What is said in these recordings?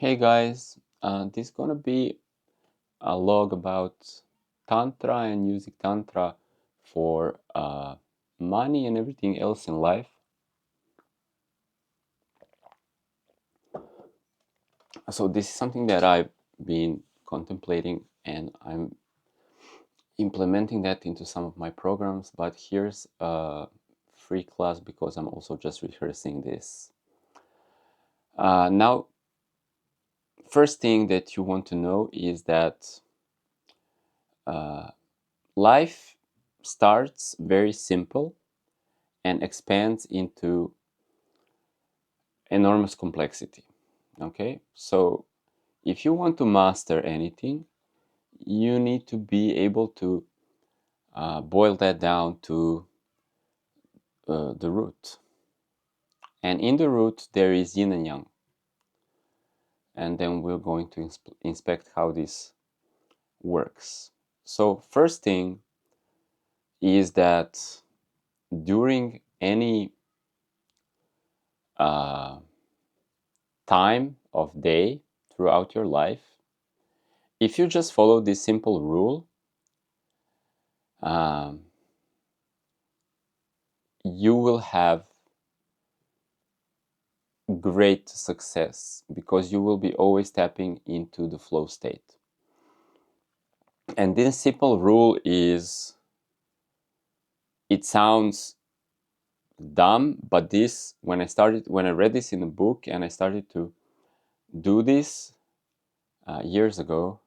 Hey guys, this is gonna be a log about Tantra and using Tantra for money and everything else in life. So this is something that I've been contemplating and I'm implementing that into some of my programs, but here's a free class because I'm also just rehearsing this. Now, first thing that you want to know is that uh, life starts very simple and expands into enormous complexity. Okay, so if you want to master anything, you need to be able to boil that down to the root. And in the root, there is yin and yang. And then we're going to inspect how this works. So, first thing is that during any uh, time of day throughout your life, if you just follow this simple rule, um, you will have great success because you will be always tapping into the flow state. And this simple rule is, it sounds dumb, but this, when I read this in a book and I started to do this years ago,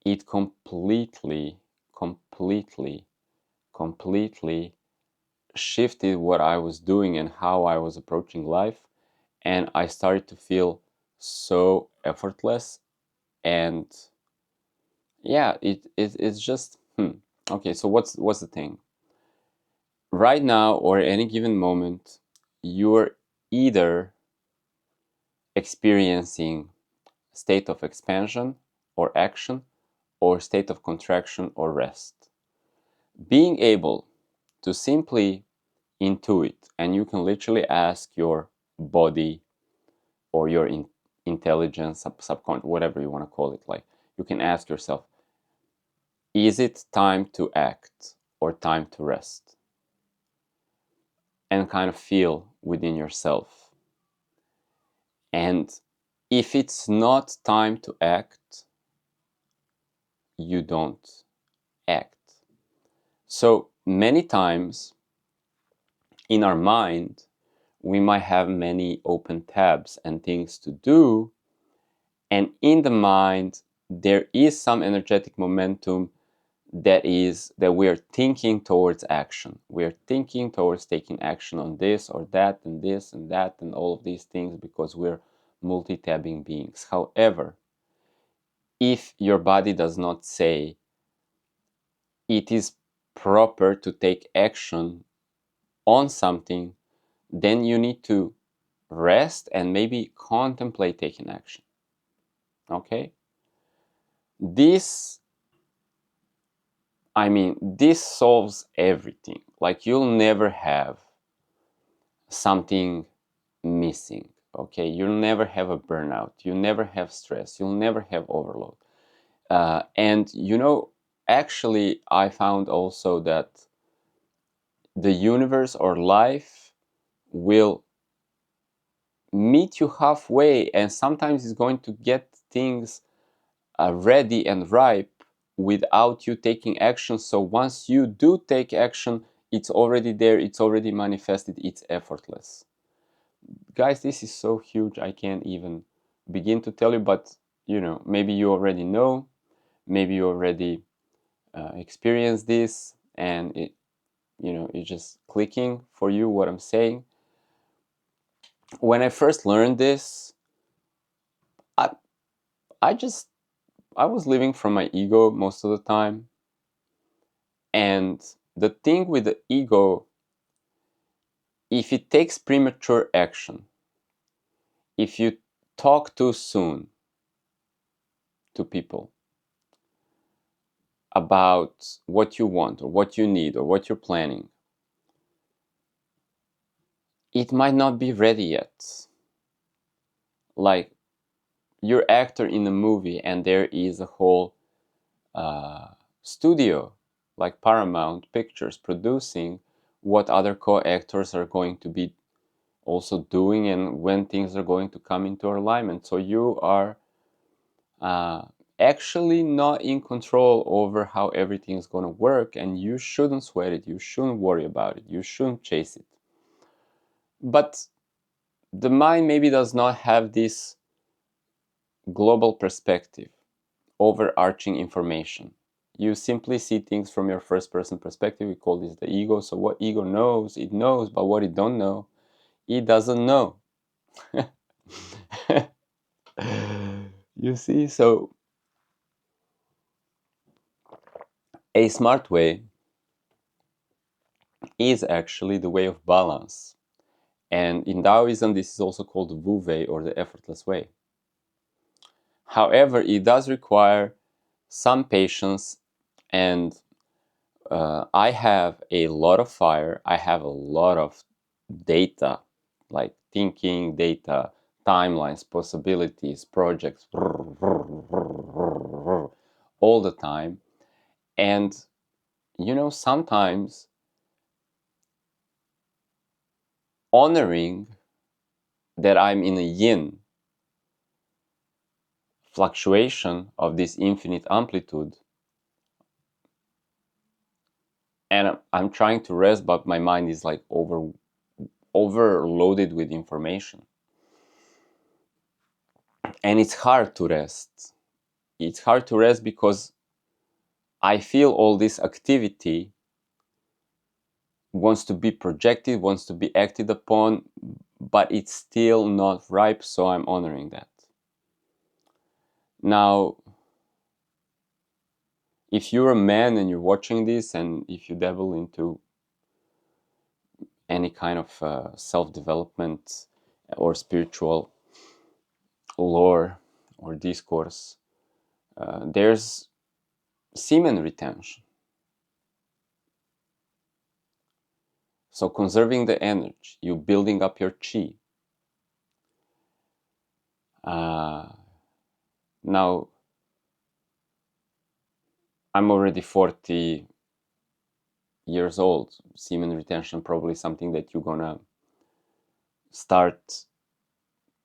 it completely shifted what I was doing and how I was approaching life. And I started to feel so effortless. And yeah, it's just okay. So what's the thing? Right now, or at any given moment, you're either experiencing state of expansion or action, or state of contraction or rest. Being able to simply intuit, and you can literally ask your body or your intelligence, subconscious, whatever you want to call it. Like, you can ask yourself, is it time to act or time to rest? And kind of feel within yourself. And if it's not time to act, you don't act. So many times in our mind, we might have many open tabs and things to do. And in the mind, there is some energetic momentum that we are thinking towards action. We are thinking towards taking action on this or that and this and that and all of these things because we're multi-tabbing beings. However, if your body does not say it is proper to take action on something, then you need to rest and maybe contemplate taking action. Okay? This this solves everything. Like, you'll never have something missing. Okay, you'll never have a burnout, you never have stress, you'll never have overload. And actually, I found also that the universe or life will meet you halfway, and sometimes it's going to get things ready and ripe without you taking action. So once you do take action, it's already there, it's already manifested, it's effortless. Guys, this is so huge, I can't even begin to tell you, but maybe you already know, maybe you already experienced this, and it's just clicking for you what I'm saying. When I first learned this, I, I just I was living from my ego most of the time. And the thing with the ego, if it takes premature action, if you talk too soon to people about what you want or what you need or what you're planning, it might not be ready yet. Like, you're actor in a movie and there is a whole studio like Paramount Pictures producing what other co-actors are going to be also doing and when things are going to come into alignment. So you are uh, actually not in control over how everything is going to work, and you shouldn't sweat it, you shouldn't worry about it, you shouldn't chase it. But the mind maybe does not have this global perspective, overarching information. You simply see things from your first person perspective. We call this the ego. So what ego knows, it knows, but what it don't know, it doesn't know. You see, so a smart way is actually the way of balance. And in Taoism, this is also called the Wu Wei, or the effortless way. However, it does require some patience, and I have a lot of fire. I have a lot of data, like thinking, data, timelines, possibilities, projects, all the time. And, sometimes honoring that I'm in a yin fluctuation of this infinite amplitude, and I'm trying to rest, but my mind is like overloaded with information, and it's hard to rest. It's hard to rest because I feel all this activity wants to be projected, wants to be acted upon, but it's still not ripe, so I'm honoring that. Now, if you're a man and you're watching this, and if you dabble into any kind of self-development or spiritual lore or discourse, there's semen retention. So conserving the energy, you building up your chi. Now, I'm already 40 years old. Semen retention probably something that you're gonna start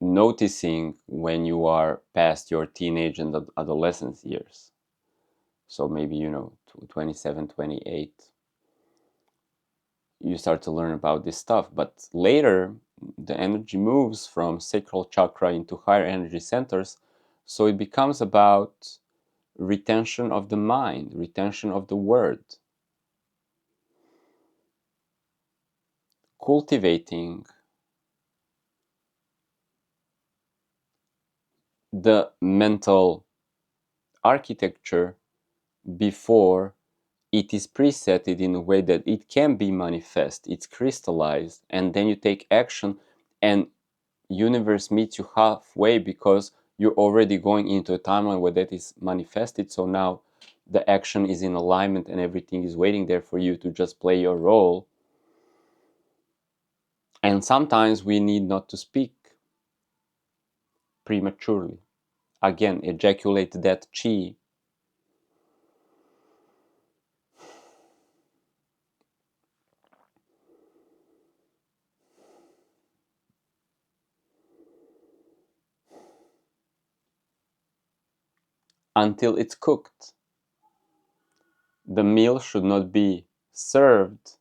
noticing when you are past your teenage and adolescence years. So maybe 27, 28, you start to learn about this stuff. But later, the energy moves from sacral chakra into higher energy centers, so it becomes about retention of the mind, retention of the word, cultivating the mental architecture before it is presetted in a way that it can be manifest, it's crystallized, and then you take action, and universe meets you halfway because you're already going into a timeline where that is manifested. So now the action is in alignment and everything is waiting there for you to just play your role. And sometimes we need not to speak prematurely. Again, ejaculate that chi until it's cooked. The meal should not be served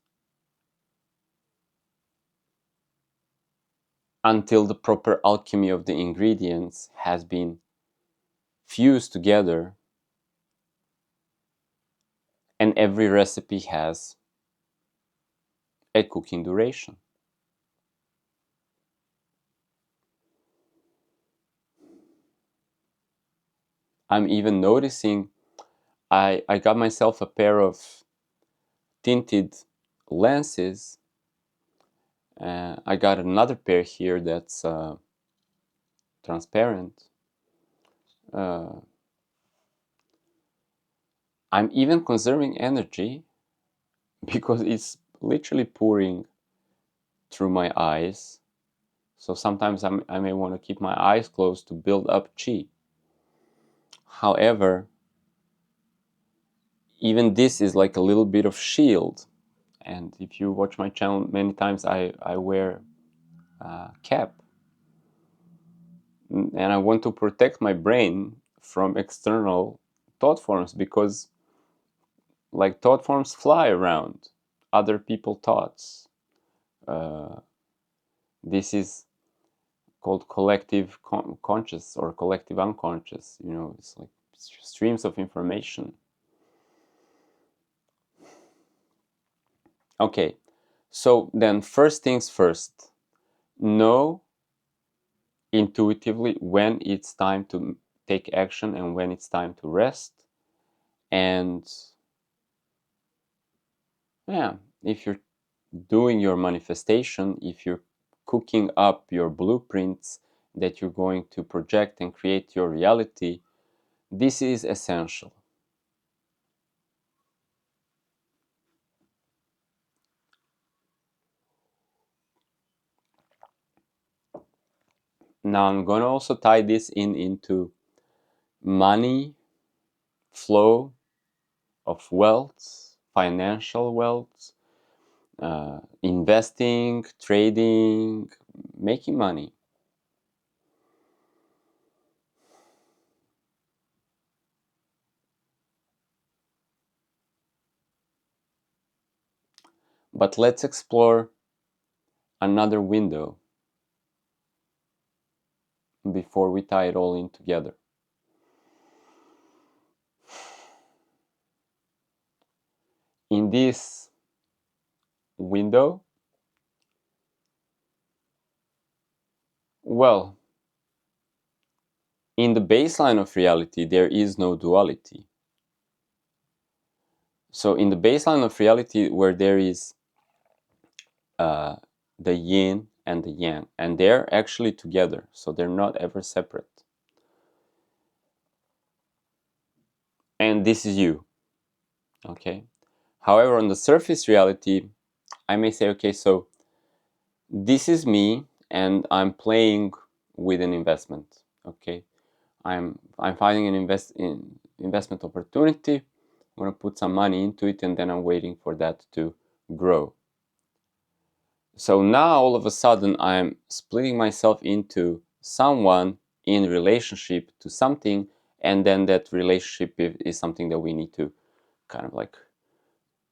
until the proper alchemy of the ingredients has been fused together, and every recipe has a cooking duration. I'm even noticing I got myself a pair of tinted lenses. I got another pair here that's transparent. Uh, I'm even conserving energy because it's literally pouring through my eyes So sometimes I may want to keep my eyes closed to build up chi. However, even this is like a little bit of shield. And if you watch my channel many times, I wear a cap. And I want to protect my brain from external thought forms, because like thought forms fly around other people's thoughts. Uh, this is called collective conscious or collective unconscious. You know, it's like streams of information. Okay, so then first things first, know intuitively when it's time to take action and when it's time to rest. And yeah, if you're doing your manifestation, if you're cooking up your blueprints that you're going to project and create your reality, this is essential. Now I'm going to also tie this into money, flow of wealth, financial wealth, investing, trading, making money. But let's explore another window before we tie it all in together. In this window, well, in the baseline of reality, there is no duality. So in the baseline of reality, where there is the yin and the yang, and they're actually together, so they're not ever separate. And this is you, okay? However, on the surface reality, I may say, okay, so this is me, and I'm playing with an investment, okay? I'm finding an investment opportunity. I'm going to put some money into it, and then I'm waiting for that to grow. So now all of a sudden I'm splitting myself into someone in relationship to something, and then that relationship is something that we need to kind of like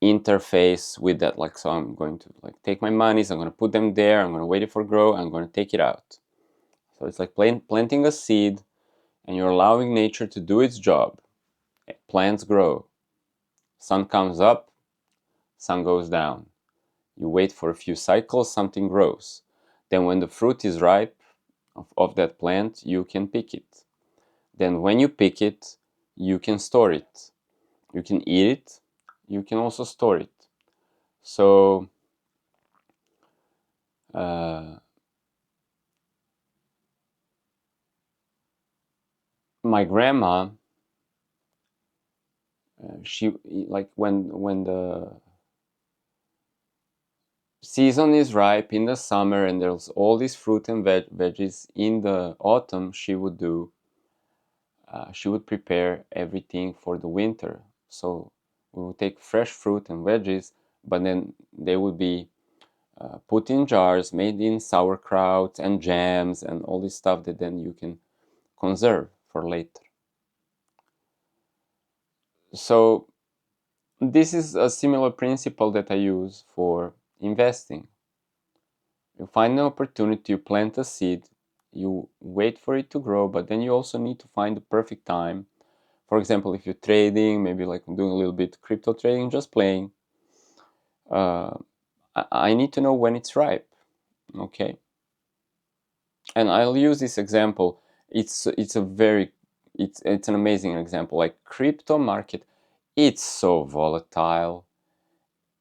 interface with that. Like, so I'm going to like take my monies, I'm going to put them there, I'm going to wait it for grow, I'm going to take it out. So it's like planting a seed, and you're allowing nature to do its job. Plants grow, sun comes up, sun goes down. You wait for a few cycles, something grows. Then when the fruit is ripe of that plant, you can pick it. Then when you pick it, you can store it. You can eat it, you can also store it. So my grandma, she like when the season is ripe in the summer and there's all these fruit and veggies in the autumn, she would prepare everything for the winter. So we would take fresh fruit and veggies, but then they would be put in jars, made in sauerkraut and jams and all this stuff that then you can conserve for later. So this is a similar principle that I use for investing. You find an opportunity, you plant a seed, you wait for it to grow, but then you also need to find the perfect time. For example, if you're trading, maybe like I'm doing a little bit crypto trading, just playing, I need to know when it's ripe, okay? And I'll use this example. It's an amazing example. Like crypto market, it's so volatile.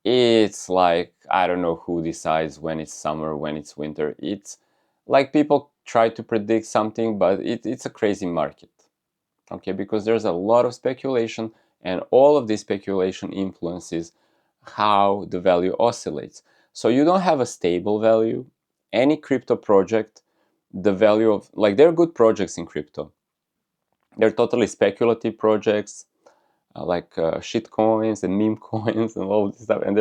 It's like I don't know who decides when it's summer, when it's winter. It's like people try to predict something, but it's a crazy market. Okay, because there's a lot of speculation, and all of this speculation influences how the value oscillates. So you don't have a stable value, any crypto project, the value of, like, there are good projects in crypto. They're totally speculative projects, like shit coins and meme coins and all this stuff, and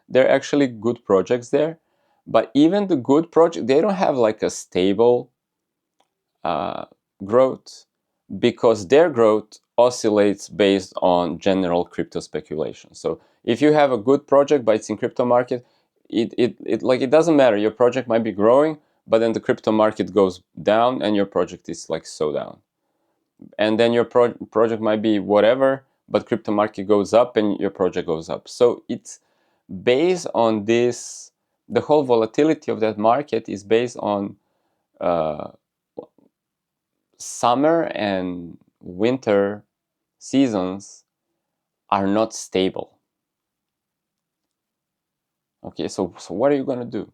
they're actually good projects there. But even the good project, they don't have like a stable growth, because their growth oscillates based on general crypto speculation. So if you have a good project but it's in crypto market, it doesn't matter. Your project might be growing, but then the crypto market goes down and your project is like so down. And then your project might be whatever, but crypto market goes up and your project goes up. So it's based on this. The whole volatility of that market is based on summer and winter seasons are not stable. Okay, so what are you going to do?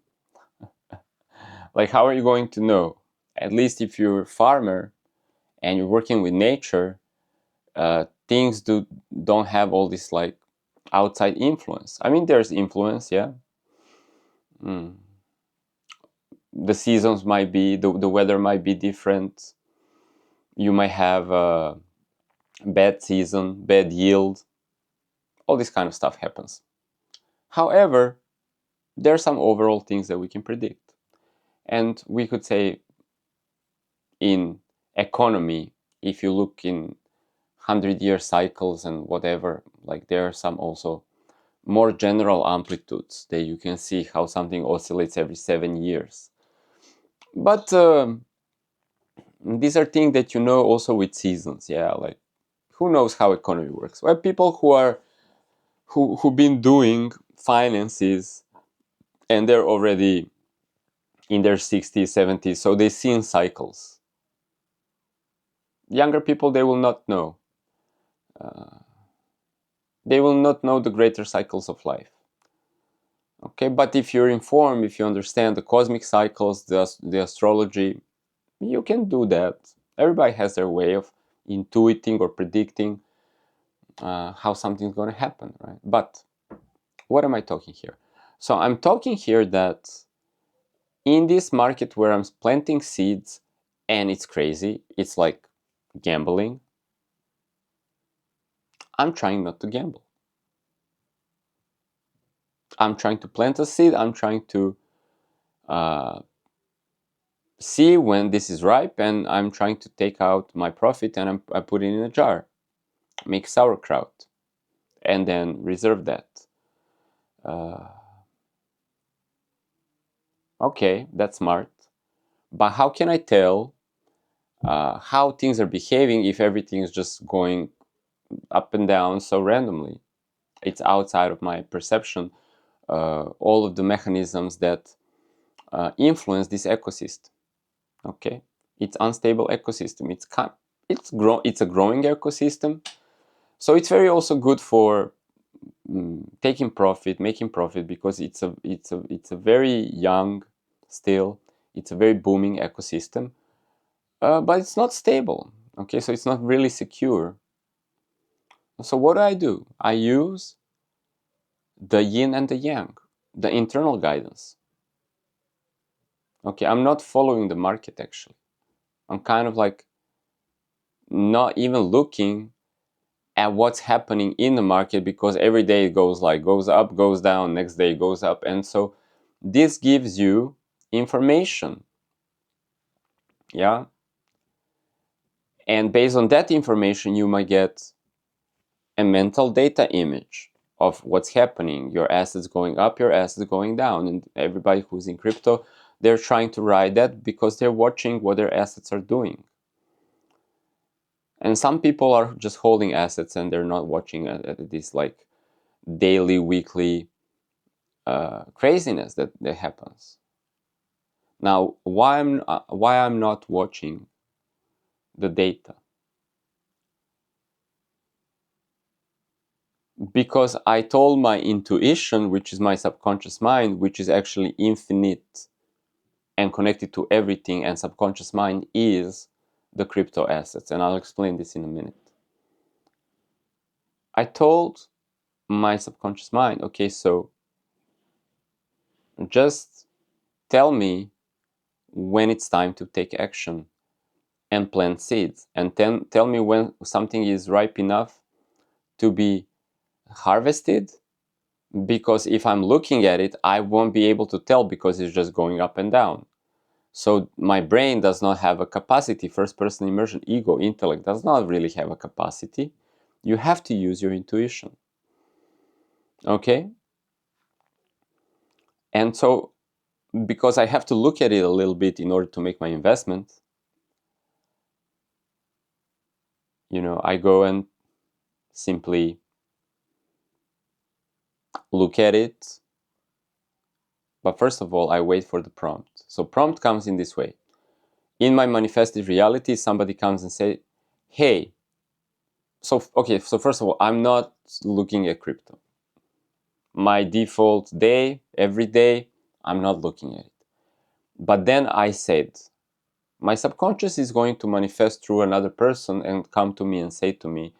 Like, how are you going to know? At least if you're a farmer and you're working with nature, things don't have all this like outside influence. I mean, there's influence, yeah. The seasons might be, the weather might be different. You might have a bad season, bad yield. All this kind of stuff happens. However, there are some overall things that we can predict. And we could say in economy, if you look in 100-year cycles and whatever, like there are some also more general amplitudes that you can see how something oscillates every 7 years. But these are things that you know also with seasons, yeah, like who knows how economy works. Well, people who've been doing finances and they're already in their 60s, 70s, so they see in cycles. Younger people, they will not know. They will not know the greater cycles of life. Okay, but if you're informed, if you understand the cosmic cycles, the astrology, you can do that. Everybody has their way of intuiting or predicting how something's going to happen, right? But what am I talking here? So I'm talking here that in this market where I'm planting seeds and it's crazy, it's like gambling, I'm trying not to gamble. I'm trying to plant a seed. I'm trying to see when this is ripe, and I'm trying to take out my profit and I put it in a jar, make sauerkraut, and then reserve that. Okay, that's smart. But how can I tell how things are behaving if everything is just going up and down so randomly? It's outside of my perception. All of the mechanisms that influence this ecosystem. Okay, it's unstable ecosystem. It's a growing ecosystem, so it's very also good for taking profit, making profit, because it's a very young still. It's a very booming ecosystem, but it's not stable. Okay, so it's not really secure. So what do? I use the yin and the yang, the internal guidance. Okay, I'm not following the market actually. I'm kind of like not even looking at what's happening in the market, because every day it goes up, goes down, next day it goes up. And so this gives you information. Yeah. And based on that information, you might get a mental data image of what's happening. Your assets going up, your assets going down. And everybody who's in crypto, they're trying to ride that because they're watching what their assets are doing. And some people are just holding assets and they're not watching this like daily, weekly craziness that happens. Now, why I'm not watching the data? Because I told my intuition, which is my subconscious mind, which is actually infinite and connected to everything, and subconscious mind is the crypto assets, and I'll explain this in a minute. I told my subconscious mind, okay, so just tell me when it's time to take action and plant seeds, and tell me when something is ripe enough to be harvested, because if I'm looking at it, I won't be able to tell because it's just going up and down. So my brain does not have a capacity. First person immersion, ego, intellect does not really have a capacity. You have to use your intuition. Okay? And so, because I have to look at it a little bit in order to make my investment, I go and simply look at it. But first of all, I wait for the prompt. So prompt comes in this way. In my manifested reality, somebody comes and say, hey, so first of all, I'm not looking at crypto. My default day, every day, I'm not looking at it. But then I said, my subconscious is going to manifest through another person and come to me and say to me,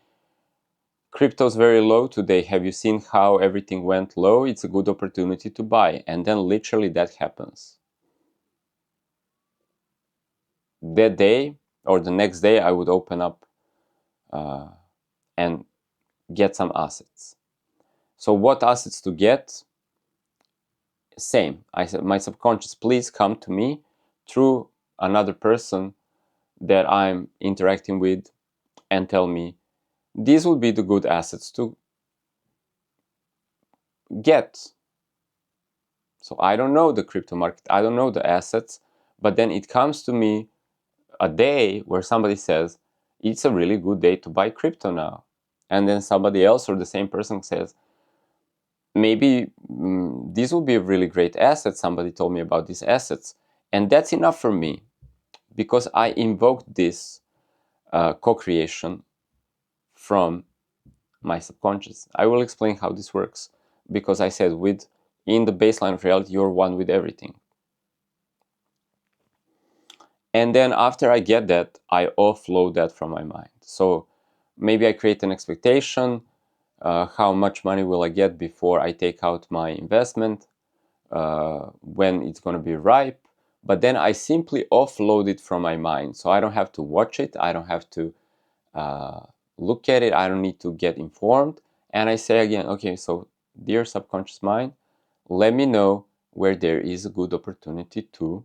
crypto's very low today. Have you seen how everything went low? It's a good opportunity to buy. And then literally that happens. That day or the next day, I would open up and get some assets. So what assets to get? Same. I said, my subconscious, please come to me through another person that I'm interacting with and tell me, these would be the good assets to get. So I don't know the crypto market, I don't know the assets, but then it comes to me a day where somebody says, it's a really good day to buy crypto now. And then somebody else or the same person says, maybe this would be a really great asset. Somebody told me about these assets. And that's enough for me because I invoked this co-creation from my subconscious. I will explain how this works because I said in the baseline of reality, you're one with everything. And then after I get that, I offload that from my mind. So maybe I create an expectation. How much money will I get before I take out my investment? When it's going to be ripe. But then I simply offload it from my mind. So I don't have to watch it. I don't have to look at it. I don't need to get informed. And I say again, okay, so dear subconscious mind, let me know where there is a good opportunity to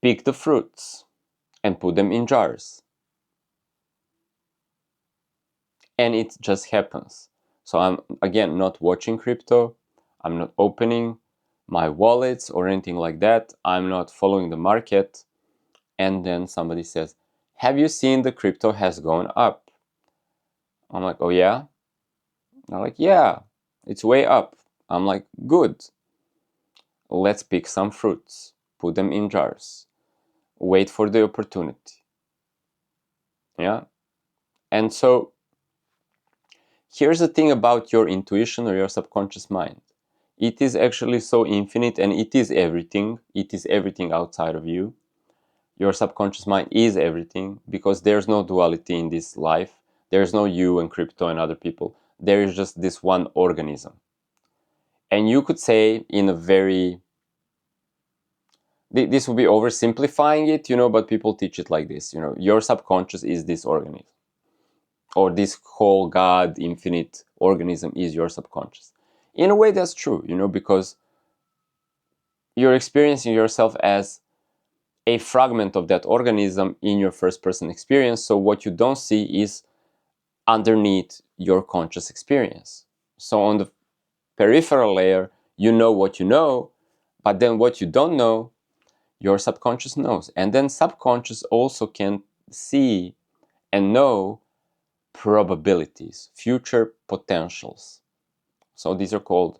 pick the fruits and put them in jars. And it just happens. So I'm, again, not watching crypto. I'm not opening my wallets or anything like that. I'm not following the market. And then somebody says, have you seen the crypto has gone up? I'm like, oh yeah? I'm like, yeah, it's way up. I'm like, good. Let's pick some fruits, put them in jars, wait for the opportunity. Yeah? And so here's the thing about your intuition or your subconscious mind. It is actually so infinite and it is everything. It is everything outside of you. Your subconscious mind is everything because there's no duality in this life. There's no you and crypto and other people. There is just this one organism. And you could say in a very, this would be oversimplifying it, but people teach it like this, your subconscious is this organism. Or this whole God, infinite organism is your subconscious. In a way, that's true, because you're experiencing yourself as a fragment of that organism in your first person experience. So what you don't see is underneath your conscious experience. So on the peripheral layer, you know what you know, but then what you don't know, your subconscious knows. And then subconscious also can see and know probabilities, future potentials. So these are called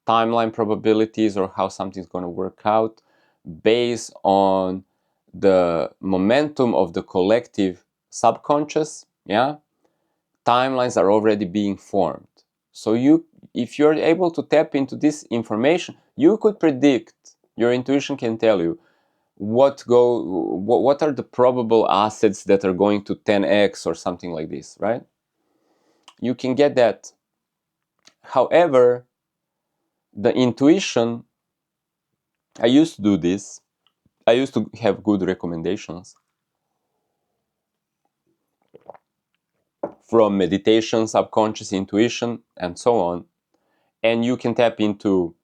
timeline probabilities, or how something's going to work out based on the momentum of the collective subconscious. Yeah, timelines are already being formed. So if you're able to tap into this information, you could predict, your intuition can tell you what are the probable assets that are going to 10x or something like this, right? You can get that. However, the intuition, I used to do this, I used to have good recommendations from meditation, subconscious intuition, and so on. And you can tap into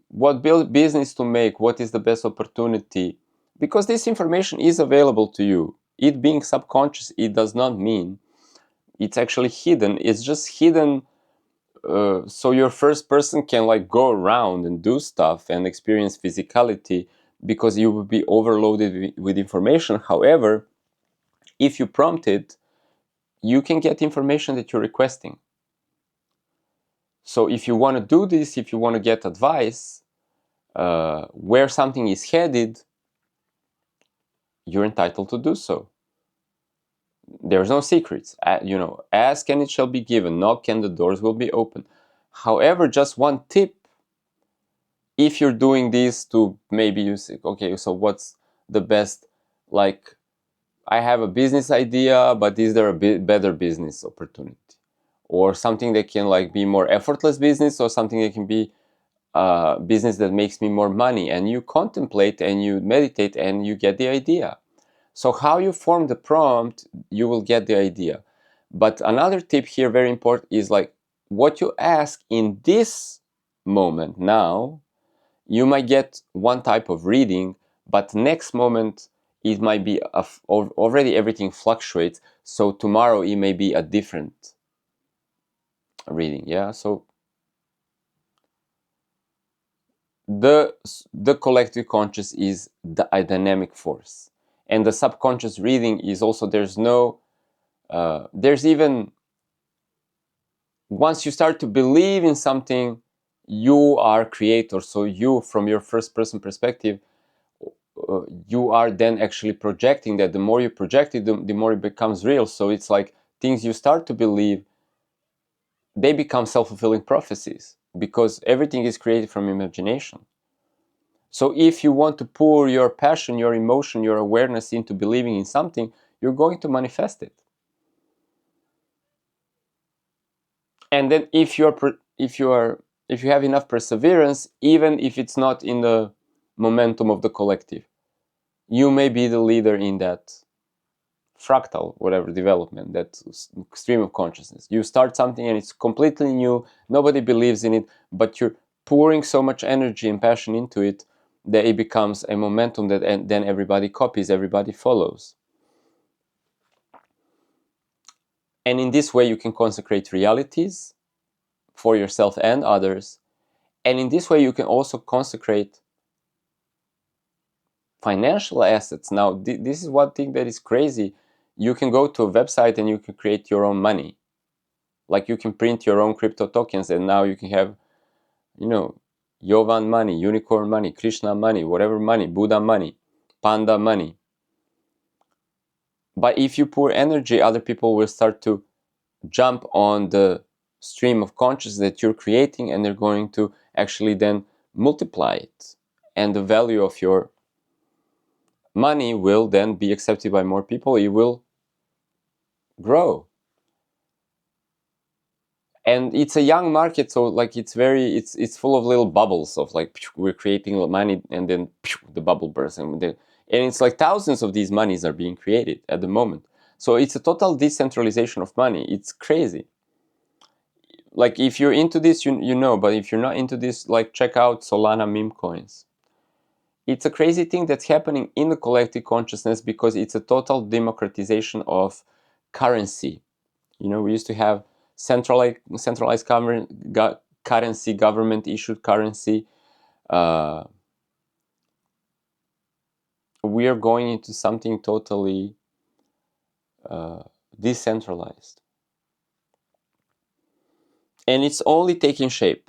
what business to make, what is the best opportunity, because this information is available to you. It being subconscious, it does not mean it's actually hidden. It's just hidden so your first person can like go around and do stuff and experience physicality, because you will be overloaded with information. However, if you prompt it, you can get information that you're requesting. So if you want to do this, if you want to get advice where something is headed, you're entitled to do so. There's no secrets. Ask and it shall be given. Knock and the doors will be open. However, just one tip: if you're doing this to, maybe you say, okay, so what's the best? Like, I have a business idea, but is there a better business opportunity, or something that can like be more effortless business, or something that can be business that makes me more money? And you contemplate and you meditate and you get the idea. So how you form the prompt, you will get the idea. But another tip here, very important, is like what you ask in this moment now. You might get one type of reading, but next moment it might be already everything fluctuates. So tomorrow it may be a different reading. Yeah. So the collective conscious is a dynamic force, and the subconscious reading is also, there's even, once you start to believe in something, you are creator. So you, from your first person perspective, you are then actually projecting that. The more you project it, the more it becomes real. So it's like things you start to believe, they become self-fulfilling prophecies, because everything is created from imagination. So if you want to pour your passion, your emotion, your awareness into believing in something, you're going to manifest it. And then if you have enough perseverance, even if it's not in the momentum of the collective, you may be the leader in that fractal, whatever, development, that stream of consciousness. You start something and it's completely new, nobody believes in it, but you're pouring so much energy and passion into it that it becomes a momentum that then everybody copies, everybody follows. And in this way you can consecrate realities for yourself and others. And in this way you can also consecrate financial assets. Now this is one thing that is crazy. You can go to a website and you can create your own money. Like, you can print your own crypto tokens, and now you can have, Yovan money, unicorn money, Krishna money, whatever money, Buddha money, panda money. But if you pour energy, other people will start to jump on the stream of consciousness that you're creating, and they're going to actually then multiply it. And the value of your money will then be accepted by more people. It will grow. And it's a young market, so like it's full of little bubbles of like, we're creating money, and then the bubble bursts, and it's like thousands of these monies are being created at the moment. So it's a total decentralization of money. It's crazy. Like, if you're into this, you know, but if you're not into this, like, check out Solana meme coins. It's a crazy thing that's happening in the collective consciousness, because it's a total democratization of currency. We used to have centralized currency, government issued currency. We are going into something totally decentralized, and it's only taking shape.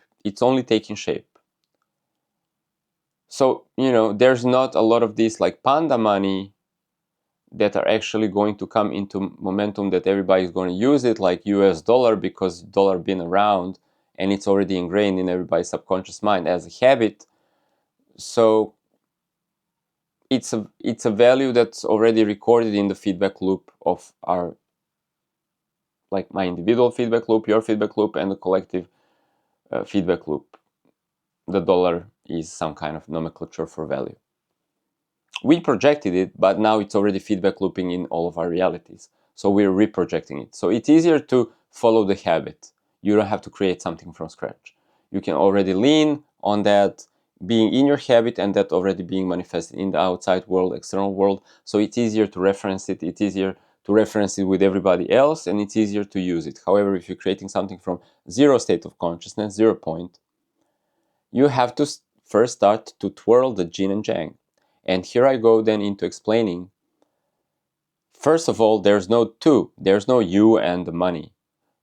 So there's not a lot of this like panda money that are actually going to come into momentum, that everybody is going to use it, like US dollar, because dollar been around and it's already ingrained in everybody's subconscious mind as a habit. So it's a value that's already recorded in the feedback loop of our, like, my individual feedback loop, your feedback loop, and the collective feedback loop. The dollar is some kind of nomenclature for value. We projected it, but now it's already feedback looping in all of our realities. So we're reprojecting it. So it's easier to follow the habit. You don't have to create something from scratch. You can already lean on that being in your habit and that already being manifested in the outside world, external world. So it's easier to reference it. It's easier to reference it with everybody else, and it's easier to use it. However, if you're creating something from zero state of consciousness, 0 point, you have to first start to twirl the yin and yang. And here I go then into explaining. First of all, there's no two. There's no you and the money.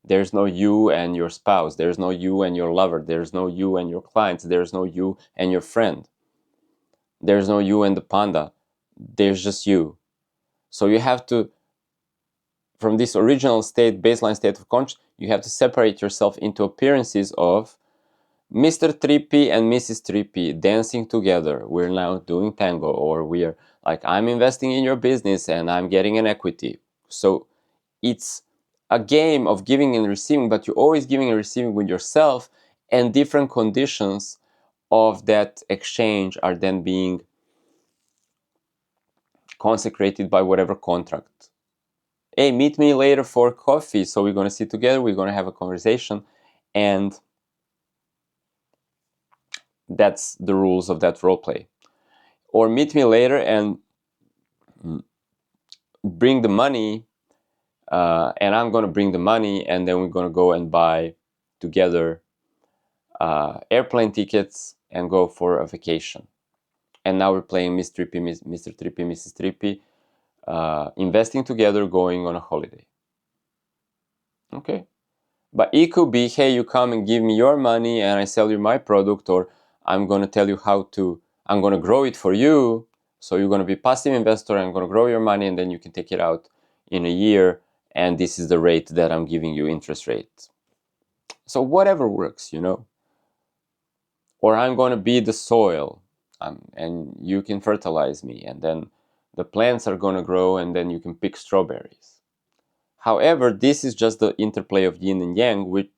There's no you and your spouse. There's no you and your lover. There's no you and your clients. There's no you and your friend. There's no you and the panda. There's just you. So you have to, from this original state, baseline state of consciousness, you have to separate yourself into appearances of Mr. 3P and Mrs. 3P dancing together. We're now doing tango, or we're like, I'm investing in your business and I'm getting an equity. So it's a game of giving and receiving, but you're always giving and receiving with yourself, and different conditions of that exchange are then being consecrated by whatever contract. Hey, meet me later for coffee. So we're going to sit together, we're going to have a conversation, and that's the rules of that role play. Or meet me later and bring the money, and I'm going to bring the money, and then we're going to go and buy together airplane tickets and go for a vacation. And now we're playing Mr. 3P, Mrs. 3P, investing together, going on a holiday. Okay. But it could be, hey, you come and give me your money and I sell you my product, or I'm going to tell you I'm going to grow it for you. So you're going to be passive investor, I'm going to grow your money, and then you can take it out in a year. And this is the rate that I'm giving you, interest rate. So whatever works, Or I'm going to be the soil, and you can fertilize me, and then the plants are going to grow, and then you can pick strawberries. However, this is just the interplay of yin and yang,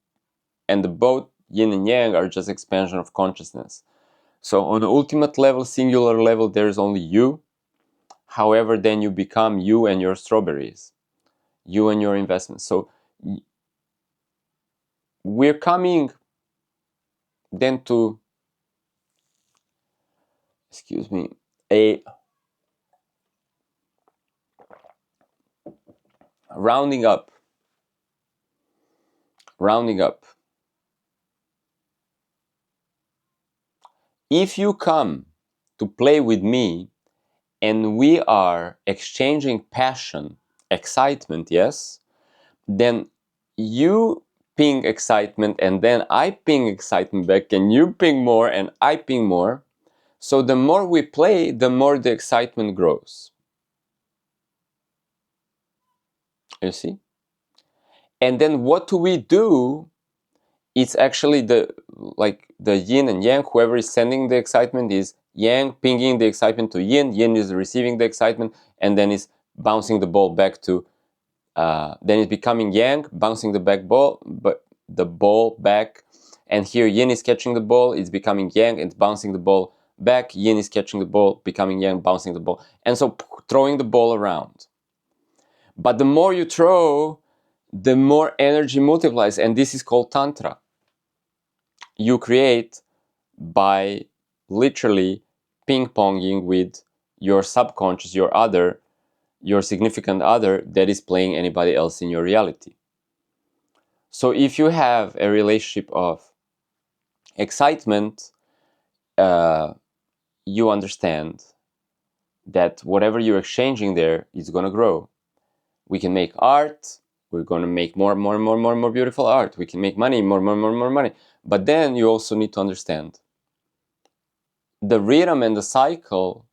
and the both yin and yang are just expansion of consciousness. So on the ultimate level, singular level, there is only you. However, then you become you and your strawberries, you and your investments. So we're coming then to, a rounding up. If you come to play with me and we are exchanging passion, excitement, yes, then you ping excitement and then I ping excitement back, and you ping more and I ping more. So the more we play, the more the excitement grows. You see? And then what do we do? It's actually the yin and yang. Whoever is sending the excitement is yang pinging the excitement to yin. Yin is receiving the excitement, and then is bouncing the ball back to. Then it's becoming yang, bouncing the ball back, and here yin is catching the ball. It's becoming yang, it's bouncing the ball back. Yin is catching the ball, becoming yang, bouncing the ball, and so throwing the ball around. But the more you throw, the more energy multiplies, and this is called tantra. You create by literally ping-ponging with your subconscious, your significant other that is playing anybody else in your reality. So if you have a relationship of excitement, you understand that whatever you're exchanging there is going to grow. We can make art. We're going to make more beautiful art. We can make money, more money. But then you also need to understand the rhythm and the cycle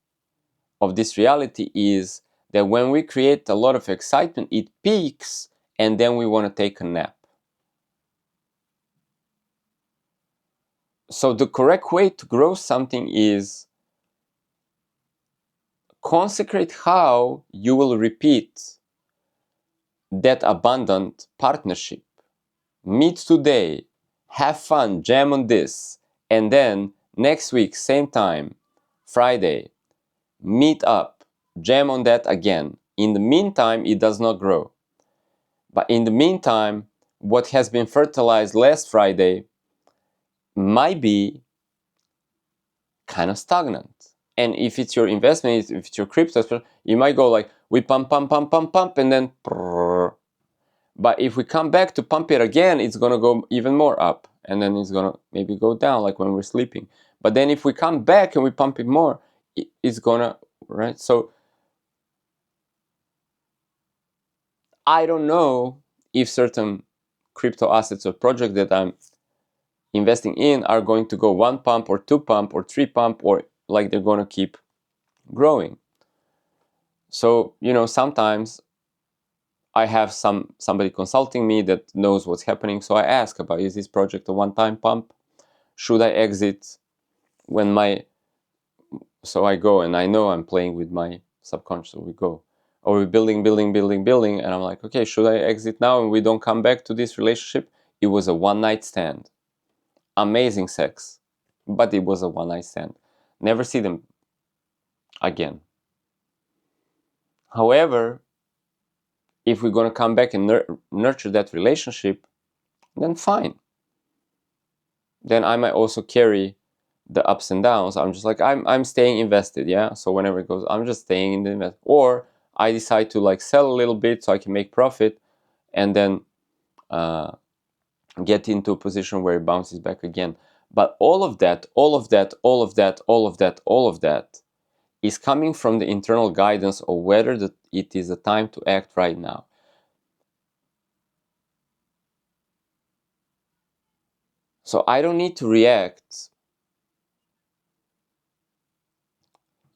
of this reality is that when we create a lot of excitement, it peaks, and then we want to take a nap. So the correct way to grow something is consecrate how you will repeat that abundant partnership. Meet today, have fun, jam on this, and then next week, same time, Friday, meet up, jam on that again. In the meantime, it does not grow. But in the meantime, what has been fertilized last Friday might be kind of stagnant. And if it's your investment, if it's your crypto, you might go like, we pump, and then prrr. But if we come back to pump it again, it's going to go even more up. And then it's going to maybe go down like when we're sleeping. But then if we come back and we pump it more, it's going to, right? So I don't know if certain crypto assets or projects that I'm investing in are going to go 1 pump or 2 pump or 3 pump, or like they're going to keep growing. So, sometimes I have somebody consulting me that knows what's happening. So I ask about, is this project a one-time pump? Should I exit when so I go, and I know I'm playing with my subconscious. We go, or we're building, and I'm like, okay, should I exit now and we don't come back to this relationship? It was a one-night stand. Amazing sex, but it was a one-night stand. Never see them again. However, if we're going to come back and nurture that relationship, then fine. Then I might also carry the ups and downs. I'm just like, I'm staying invested, yeah? So whenever it goes, I'm just staying in the invest. Or I decide to like sell a little bit so I can make profit, and then get into a position where it bounces back again. But all of that is coming from the internal guidance of whether it is a time to act right now. So I don't need to react.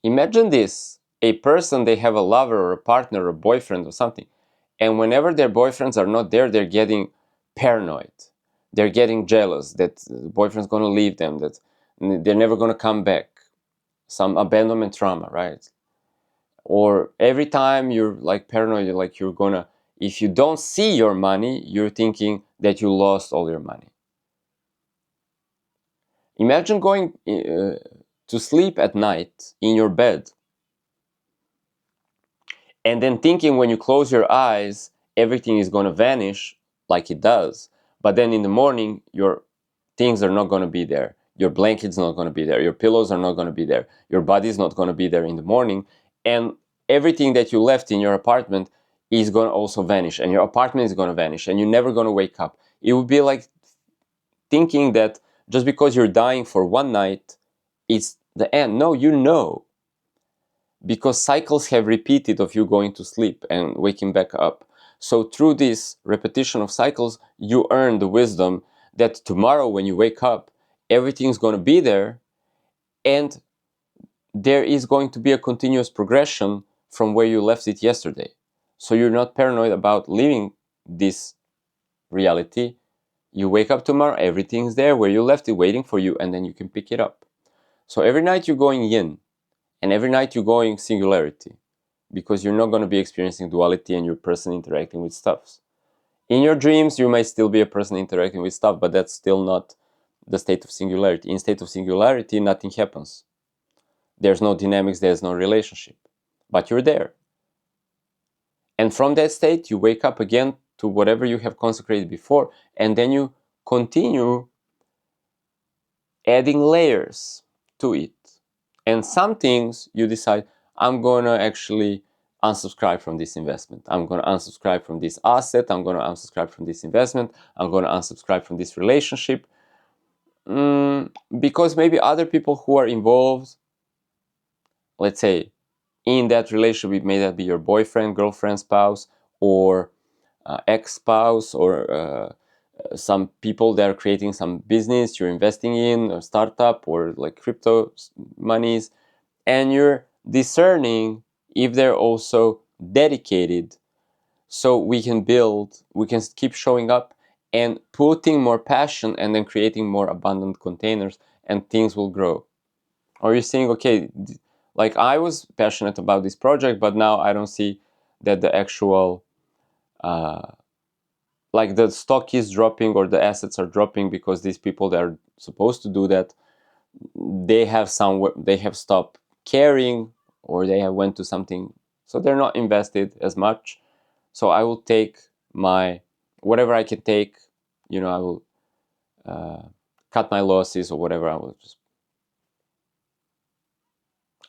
Imagine this: a person, they have a lover or a partner or a boyfriend or something, and whenever their boyfriends are not there, they're getting paranoid. They're getting jealous that the boyfriend's going to leave them, that they're never going to come back. Some abandonment trauma, right? Or every time you're like paranoid, you're like, you're gonna, if you don't see your money, you're thinking that you lost all your money. Imagine going to sleep at night in your bed and then thinking when you close your eyes, everything is going to vanish like it does. But then in the morning, your things are not going to be there. Your blanket's not going to be there. Your pillows are not going to be there. Your body's not going to be there in the morning. And everything that you left in your apartment is going to also vanish. And your apartment is going to vanish. And you're never going to wake up. It would be like thinking that just because you're dying for one night, it's the end. No, because cycles have repeated of you going to sleep and waking back up. So through this repetition of cycles, you earn the wisdom that tomorrow when you wake up, everything's going to be there, and there is going to be a continuous progression from where you left it yesterday. So you're not paranoid about leaving this reality. You wake up tomorrow, everything's there where you left it, waiting for you, and then you can pick it up. So every night you're going yin, and every night you're going singularity, because you're not going to be experiencing duality and your person interacting with stuffs. In your dreams, you might still be a person interacting with stuff, but that's still not the state of singularity. In state of singularity, nothing happens. There's no dynamics, there's no relationship, but you're there. And from that state, you wake up again to whatever you have consecrated before, and then you continue adding layers to it. And some things you decide, I'm going to actually unsubscribe from this investment. I'm going to unsubscribe from this asset. I'm going to unsubscribe from this investment. I'm going to unsubscribe from this relationship. Because maybe other people who are involved, let's say, in that relationship, may that be your boyfriend, girlfriend, spouse, or ex-spouse, or some people that are creating some business you're investing in, or startup, or like crypto monies, and you're discerning if they're also dedicated, so we can keep showing up and putting more passion, and then creating more abundant containers, and things will grow. Or you're saying, okay, like I was passionate about this project, but now I don't see that the actual like the stock is dropping or the assets are dropping, because these people that are supposed to do that, they have stopped caring or they have went to something, so they're not invested as much. So I will take my whatever I can take, I will cut my losses or whatever. I will just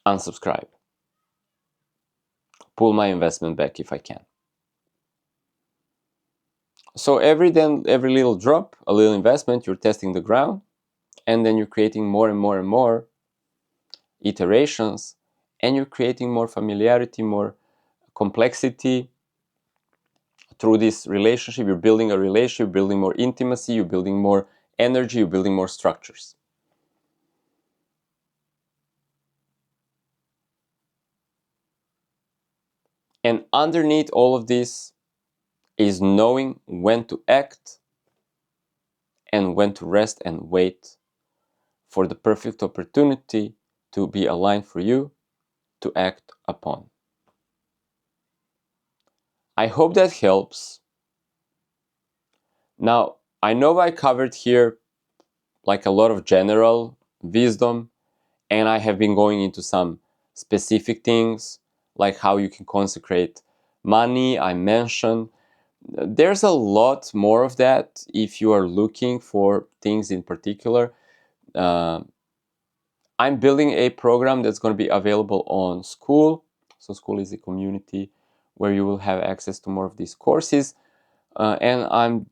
unsubscribe, pull my investment back if I can. So every little drop, a little investment, you're testing the ground, and then you're creating more and more and more iterations, and you're creating more familiarity, more complexity through this relationship. You're building a relationship, building more intimacy, you're building more energy, you're building more structures. And underneath all of this is knowing when to act and when to rest and wait for the perfect opportunity to be aligned for you to act upon. I hope that helps. Now, I know I covered here like a lot of general wisdom, and I have been going into some specific things like how you can consecrate money. I mentioned there's a lot more of that if you are looking for things in particular. I'm building a program that's going to be available on Skool. So Skool is a community where you will have access to more of these courses. And I'm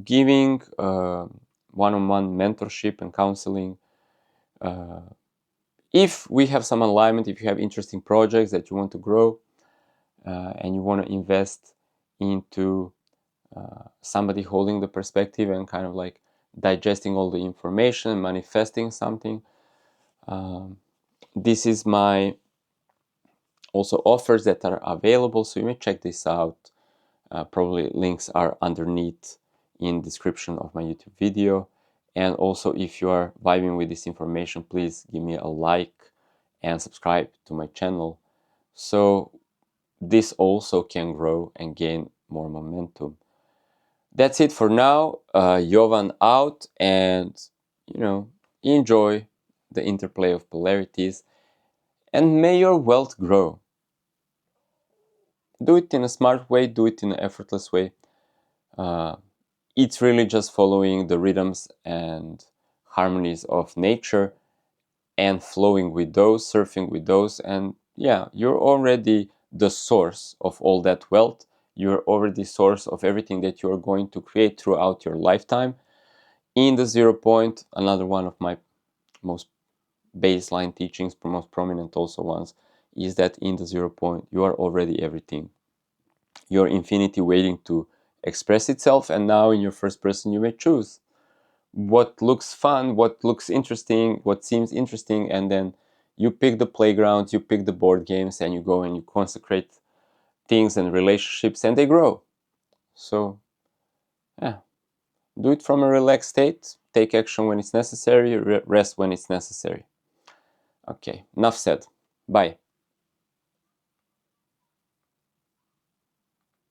giving one-on-one mentorship and counseling. If we have some alignment, if you have interesting projects that you want to grow and you want to invest into somebody holding the perspective and kind of like digesting all the information and manifesting something, this is my also offers that are available, so you may check this out. Probably links are underneath in description of my YouTube video. And also, if you are vibing with this information, please give me a like and subscribe to my channel so this also can grow and gain more momentum. That's it for now. Jovan out, and enjoy the interplay of polarities, and may your wealth grow. Do it in a smart way, do it in an effortless way. It's really just following the rhythms and harmonies of nature and flowing with those, surfing with those, and yeah, you're already the source of all that wealth. You're already the source of everything that you're going to create throughout your lifetime. In the 0 point, another one of my most baseline teachings, most prominent also ones, is that in the 0 point, you are already everything. Your infinity waiting to express itself, and now in your first person you may choose what looks fun, what looks interesting, what seems interesting, and then you pick the playgrounds, you pick the board games, and you go and you consecrate things and relationships, and they grow. So yeah, do it from a relaxed state, take action when it's necessary, rest when it's necessary. Okay, enough said. Bye.